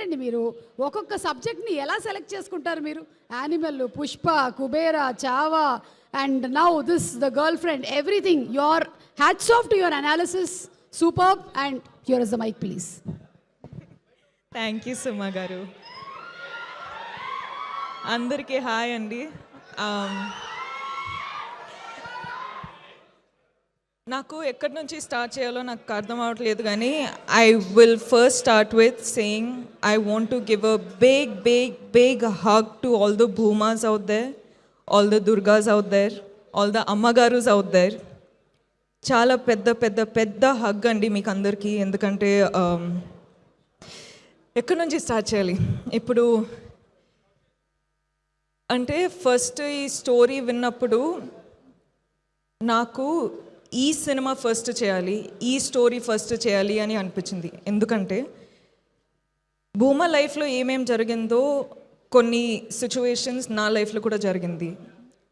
ఏంటండి మీరు ఒక్కొక్క సబ్జెక్ట్ని ఎలా సెలెక్ట్ చేసుకుంటారు మీరు? Animal, Pushpa, Kubera, Chhaava and now this the girlfriend, everything. Your hats off to your analysis, superb. And here is the mic please. Thank you Suma గారు. అందరికీ హాయ్ అండి. నాకు ఎక్కడి నుంచి స్టార్ట్ చేయాలో నాకు అర్థం అవ్వట్లేదు, కానీ I will first start with saying I want to give a big big big hug to all the Bhumas out there, all the Durgas out there, all the ammagarus out there. చాలా పెద్ద పెద్ద పెద్ద హగ్ అండి మీకు అందరికీ. ఎందుకంటే ఎక్కడి నుంచి స్టార్ట్ చేయాలి ఇప్పుడు అంటే, ఫస్ట్ ఈ స్టోరీ విన్నప్పుడు నాకు ఈ సినిమా ఫస్ట్ చేయాలి, ఈ స్టోరీ ఫస్ట్ చేయాలి అని అనిపించింది. ఎందుకంటే భూమా లైఫ్లో ఏమేం జరిగిందో కొన్ని సిచ్యువేషన్స్ నా లైఫ్లో కూడా జరిగింది.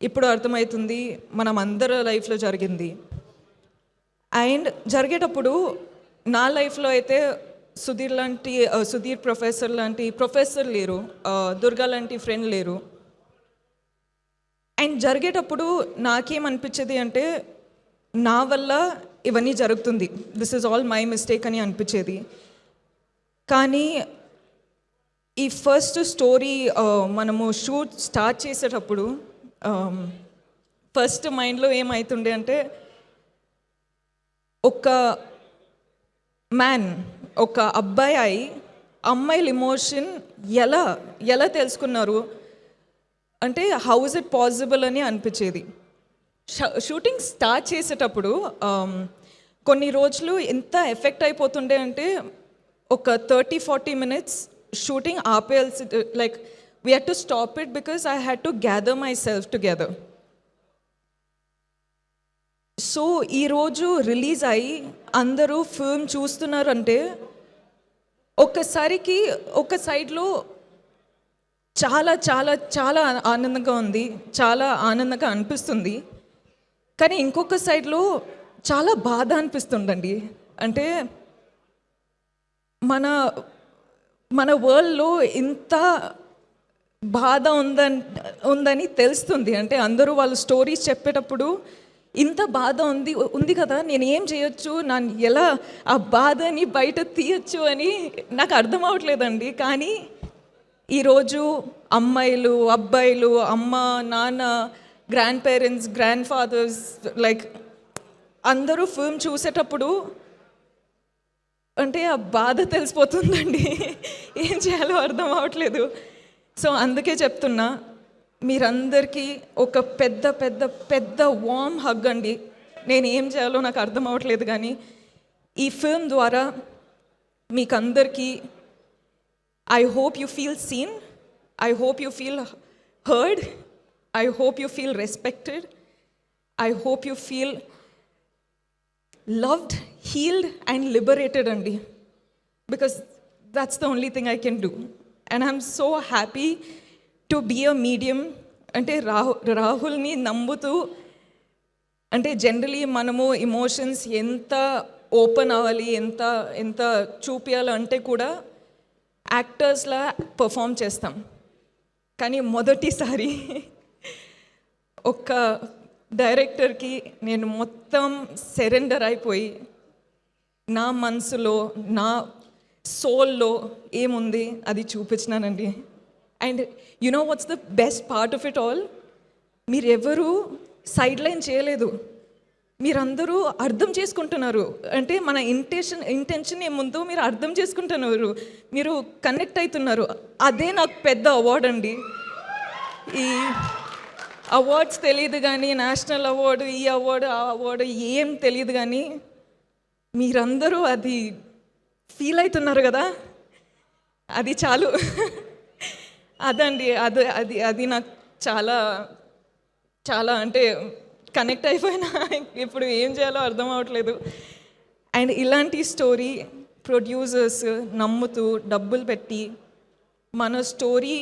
ఇప్పుడు అర్థమవుతుంది మనం అందరి లైఫ్లో జరిగింది. అండ్ జరిగేటప్పుడు నా లైఫ్లో అయితే సుధీర్ ప్రొఫెసర్ లాంటి ప్రొఫెసర్ లేరు, దుర్గా లాంటి ఫ్రెండ్ లేరు. అండ్ జరిగేటప్పుడు నాకేమనిపించేది అంటే, నా వల్ల ఇవన్నీ జరుగుతుంది, this is all my mistake అని అనిపించేది. కానీ ఈ ఫస్ట్ స్టోరీ మనము షూట్ స్టార్ట్ చేసేటప్పుడు ఫస్ట్ మైండ్లో ఏమవుతుండే అంటే, ఒక మ్యాన్, ఒక అబ్బాయి అమ్మాయిల ఎమోషన్ ఎలా తెలుసుకున్నారు అంటే, హౌ ఇస్ ఇట్ పాసిబుల్ అని అనిపించేది. షూటింగ్ స్టార్ట్ చేసేటప్పుడు కొన్ని రోజులు ఎంత ఎఫెక్ట్ అయిపోతుండే అంటే, ఒక 30-40 minutes షూటింగ్ ఆపేయాల్సి, like we had to stop it because I had to gather myself together. So ఈరోజు రిలీజ్ అయ్యి అందరూ ఫిల్మ్ చూస్తున్నారంటే, ఒక్కసారికి ఒక సైడ్లో చాలా చాలా చాలా ఆనందంగా ఉంది, చాలా ఆనందంగా అనిపిస్తుంది. కానీ ఇంకొక సైడ్లో చాలా బాధ అనిపిస్తుందండి. అంటే మన వరల్డ్లో ఇంత బాధ ఉందని తెలుస్తుంది. అంటే అందరూ వాళ్ళ స్టోరీస్ చెప్పేటప్పుడు ఇంత బాధ ఉంది కదా, నేను ఏం చేయొచ్చు, నన్ను ఎలా ఆ బాధని బయట తీయచ్చు అని నాకు అర్థం అవ్వట్లేదండి. కానీ ఈరోజు అమ్మాయిలు, అబ్బాయిలు, అమ్మ, నాన్న, grand parents, grand fathers, like అందరూ ఫిల్మ్ చూసేటప్పుడు అంటే ఆ బాధ తెలిసిపోతుందండి. ఏం చేయాలో అర్థం అవ్వట్లేదు. సో అందుకే చెప్తున్నా, మీరందరికీ ఒక పెద్ద పెద్ద పెద్ద వార్మ్ హగ్ అండి. నేను ఏం చేయాలో నాకు అర్థం అవ్వట్లేదు, కానీ ఈ ఫిల్మ్ ద్వారా మీకందరికీ I hope you feel seen. I hope you feel heard. I hope you feel respected. I hope you feel loved, healed and liberated, Andi. Because that's the only thing I can do. And I'm so happy to be a medium. Ante Rahul ni nambutu. Ante generally manamu emotions enta open avali, enta చూపియాలి అంటే కూడా యాక్టర్స్లా perform చేస్తాం. కానీ మొదటిసారి ఒక డైరెక్టర్కి నేను మొత్తం surrender అయిపోయి, నా మనసులో, నా సోల్లో ఏముంది అది చూపించినానండి. And you know what's the best part of it all, మీరెవరూ సైడ్ లైన్ చేయలేదు, మీరందరూ అర్థం చేసుకుంటున్నారు. అంటే మన ఇంటెన్షన్ ఏముందో మీరు అర్థం చేసుకుంటున్నారు, మీరు కనెక్ట్ అవుతున్నారు. అదే నాకు పెద్ద అవార్డు అండి. ఈ అవార్డ్స్ తెలియదు కానీ, నేషనల్ అవార్డు, ఈ అవార్డు, ఆ అవార్డు ఏం తెలియదు, కానీ మీరందరూ అది ఫీల్ అవుతున్నారు కదా, అది చాలు. అదండి, అది నాకు చాలా చాలా అంటే కనెక్ట్ అయిపోయినా ఇప్పుడు ఏం చేయాలో అర్థం అవ్వట్లేదు. అండ్ ఇలాంటి స్టోరీ ప్రొడ్యూసర్స్ నమ్ముతూ డబ్బులు పెట్టి మన స్టోరీ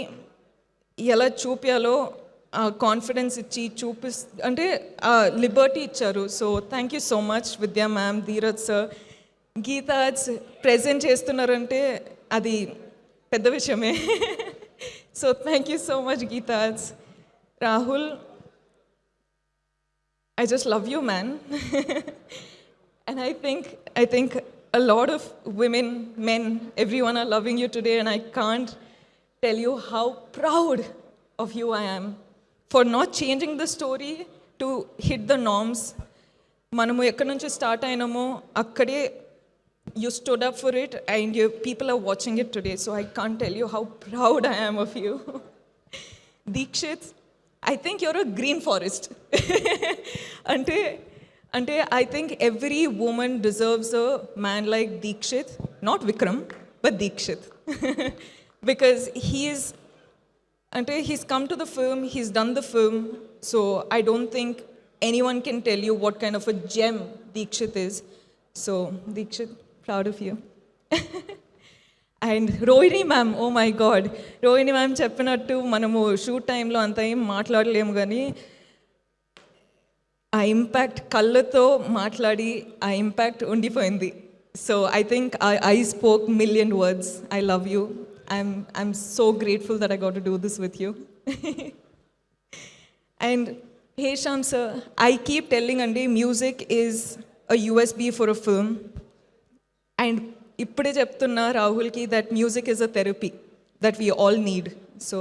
ఎలా చూపించాలో కాన్ఫిడెన్స్ ఇచ్చి అంటే లిబర్టీ ఇచ్చారు. So thank you so much విద్యా మ్యామ్, ధీరజ్ సార్, గీతాజ్ ప్రెజెంట్ చేస్తున్నారంటే అది పెద్ద విషయమే. So thank you so much గీతాజ్. Rahul, I just love you, man. And I think a lot of women, men, everyone are loving you today, and I can't tell you how proud of you I am for not changing the story to hit the norms. మనము ఎక్కడి నుంచి start అయినామో అక్కడే you stood up for it, and people are watching it today, so I can't tell you how proud I am of you. Deekshit, I think you're a green forest. అంటే I think every woman deserves a man like Deekshit, not Vikram, but Deekshit. Because he's come to the film, he's done the film, so I don't think anyone can tell you what kind of a gem Deekshit is. So Deekshit, proud of you. And Rohini ma'am, oh my God, Rohini ma'am చెప్పినట్టు మనము shoot టైంలో అంత ఏం మాట్లాడలేము, కానీ ఆ impact కళ్ళతో మాట్లాడి ఆ ఇంపాక్ట్ ఉండిపోయింది. So I think I spoke million words. I love you. I'm so grateful that I got to do this with you. And Hesham sir, I keep telling అండి, music is a USB for a film. And ఇప్పుడే చెప్తున్నా రాహుల్కి that music is a therapy that we all need. So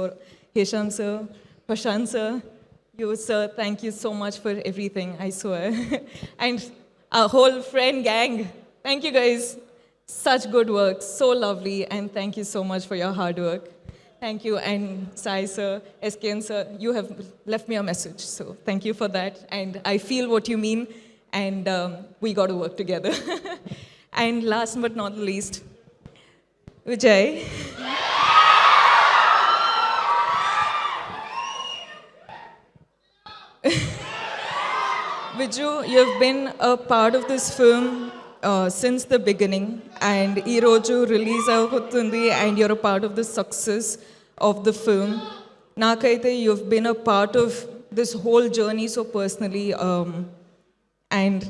Hesham sir, Prashanth sir, you sir, thank you so much for everything, I swear. And our whole friend gang, thank you guys. Such good work, so lovely, and thank you so much for your hard work. Thank you. And Sai sir, SKN sir, you have left me a message, so thank you for that. And I feel what you mean, and we got to work together. And last but not least, Vijay. Viju, you've been a part of this film since the beginning, and ee roju release avutundi, and you're a part of the success of the film. Nakaithe you've been a part of this whole journey so personally, and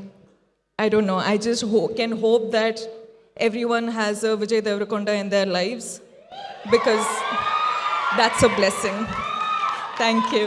I don't know, I just can hope that everyone has a Vijay Deverakonda in their lives, because that's a blessing. Thank you.